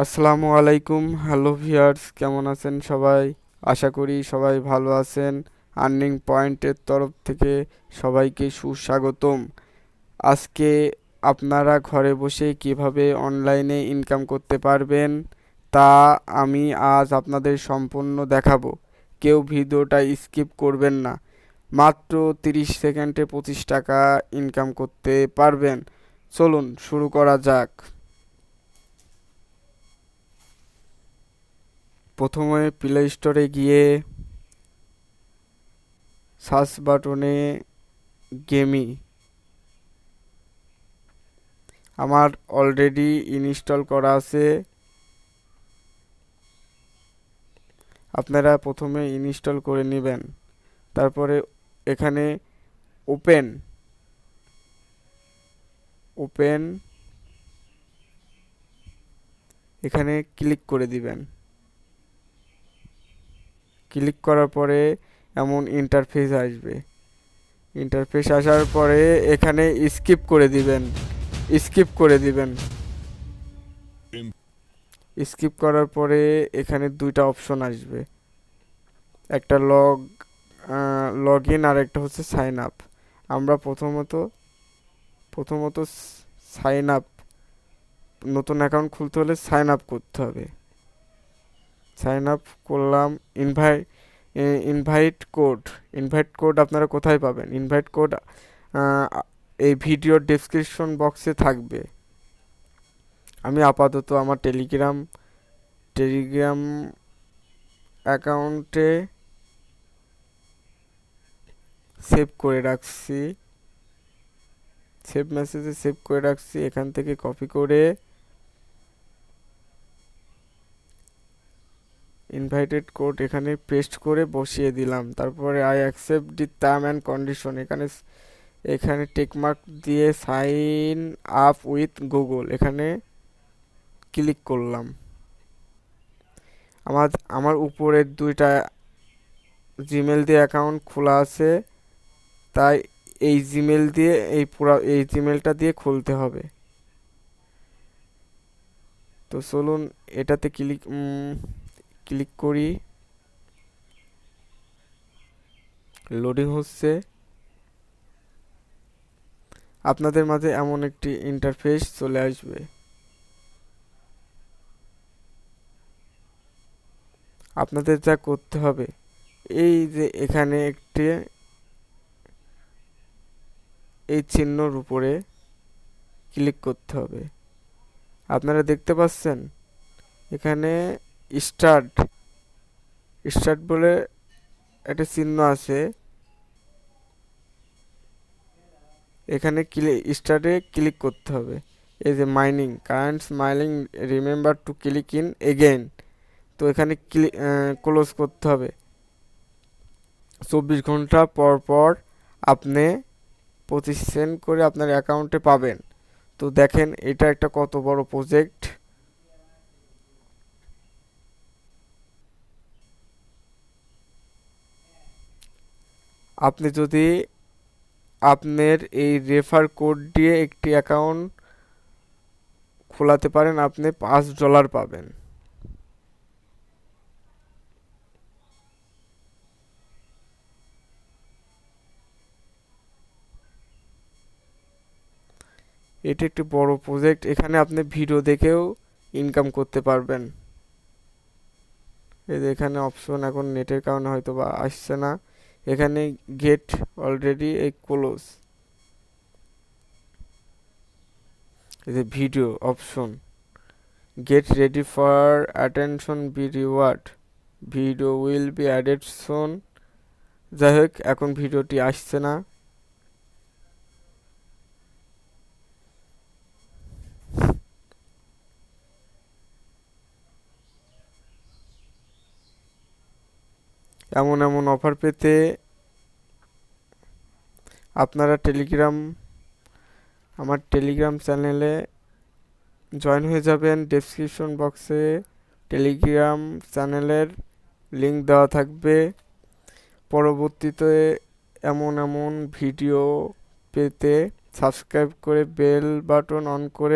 আসসালামু আলাইকুম। Hello viewers, কেমন আছেন সবাই? আশা করি সবাই ভালো আছেন। আর্নিং পয়েন্টের তরফ থেকে সবাইকে সুস্বাগতম। আজকে আপনারা ঘরে বসে কিভাবে অনলাইনে ইনকাম করতে পারবেন তা আমি আজ আপনাদের সম্পূর্ণ দেখাবো। কেউ ভিডিওটা স্কিপ করবেন না। মাত্র 30 সেকেন্ডে 25 টাকা ইনকাম করতে পারবেন। চলুন শুরু করা যাক। প্রথমে প্লে স্টোরে গিয়ে সার্চ বাটনে গেমি আমার অলরেডি ইনস্টল করা আছে। আপনারা প্রথমে ইনস্টল করে নেবেন, তারপরে এখানে ওপেন ওপেন এখানে ক্লিক করে দিবেন। ক্লিক করার পরে এমন ইন্টারফেস আসবে। ইন্টারফেস আসার পরে এখানে স্কিপ করে দিবেন। স্কিপ করে দিবেন স্কিপ করার পরে এখানে দুইটা অপশন আসবে, একটা লগ ইন আর একটা হচ্ছে সাইন আপ। আমরা প্রথমত সাইন আপ, নতুন অ্যাকাউন্ট খুলতে হলে সাইন আপ করতে হবে। সাইন আপ করলাম। ইনভাইট কোড আপনারা কোথায় পাবেন? ইনভাইট কোড এই ভিডিওর ডেসক্রিপশন বক্সে থাকবে। আমি আপাতত আমার টেলিগ্রাম অ্যাকাউন্টে সেভ করে রাখছি, সেভ মেসেজে সেভ করে রাখছি। এখান থেকে কপি করে ইনভাইটেড কোড এখানে পেস্ট করে বসিয়ে দিলাম। তারপরে I accept the term and condition, এখানে টিকমার্ক দিয়ে সাইন আপ উইথ গুগল এখানে ক্লিক করলাম। আমার উপরের দুইটা জিমেল দিয়ে অ্যাকাউন্ট খোলা আছে, তাই এই জিমেলটা দিয়ে খুলতে হবে। তো চলুন এটাতে ক্লিক করি। লোডিং হচ্ছে। আপনাদের মাঝে এমন একটি ইন্টারফেস চলে আসবে। আপনাদের যা করতে হবে, এই যে এখানে এই চিহ্নর উপরে ক্লিক করতে হবে। আপনারা দেখতে পাচ্ছেন এখানে স্টার্ট স্টার্ট বলে একটা চিহ্ন আছে। এখানে স্টার্টে ক্লিক করতে হবে। এই যে mining current smiling, remember to click in again. তো এখানে ক্লোজ করতে হবে। 24 ঘন্টা পর পর আপনি 25 সেন্ট করে আপনার অ্যাকাউন্টে পাবেন। তো দেখেন এটা একটা কত বড় প্রজেক্ট। আপনি যদি আপনার এই রেফার কোড দিয়ে একটি অ্যাকাউন্ট খোলাতে পারেন, আপনি $5 পাবেন। এটি একটি বড় প্রজেক্ট। এখানে আপনি ভিডিও দেখেও ইনকাম করতে পারবেন। এই যে এখানে অপশন, এখন নেটের কারণে হয়তো বা আসছে না। এখানে গেট অলরেডি এই ক্লোজ, এই যে video option, get ready for attention be reward, video will be added soon. যাই হোক, এখন ভিডিওটি আসছে না। এমন এমন অফার পেতে আপনারা আমার টেলিগ্রাম চ্যানেলে জয়েন হয়ে যাবেন। ডেসক্রিপশন বক্সে টেলিগ্রাম চ্যানেলের লিংক দেওয়া থাকবে। পরবর্তীতে এমন এমন ভিডিও পেতে সাবস্ক্রাইব করে বেল বাটন অন করে